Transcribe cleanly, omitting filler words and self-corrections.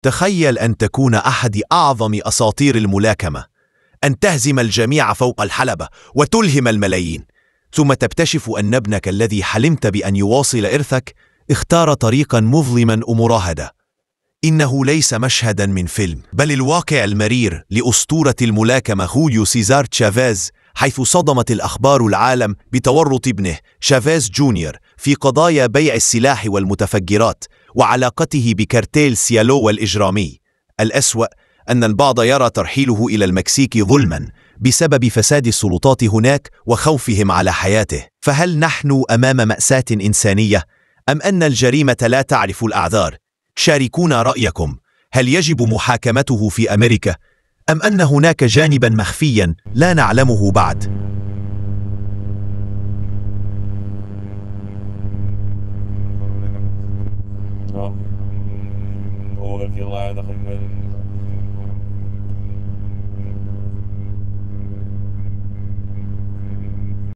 تخيل أن تكون أحد أعظم أساطير الملاكمة، أن تهزم الجميع فوق الحلبة وتلهم الملايين، ثم تكتشف أن ابنك الذي حلمت بأن يواصل إرثك اختار طريقا مظلما ومراهدة. إنه ليس مشهدا من فيلم، بل الواقع المرير لأسطورة الملاكمة خوليو سيزار تشافيز، حيث صدمت الأخبار العالم بتورط ابنه شافيز جونيور في قضايا بيع السلاح والمتفجرات وعلاقته بكارتيل سيالو الإجرامي. الأسوأ أن البعض يرى ترحيله إلى المكسيك ظلما بسبب فساد السلطات هناك وخوفهم على حياته. فهل نحن أمام مأساة إنسانية أم أن الجريمة لا تعرف الأعذار؟ شاركونا رأيكم، هل يجب محاكمته في أمريكا أم أن هناك جانبا مخفيا لا نعلمه بعد؟ هو في الله دخل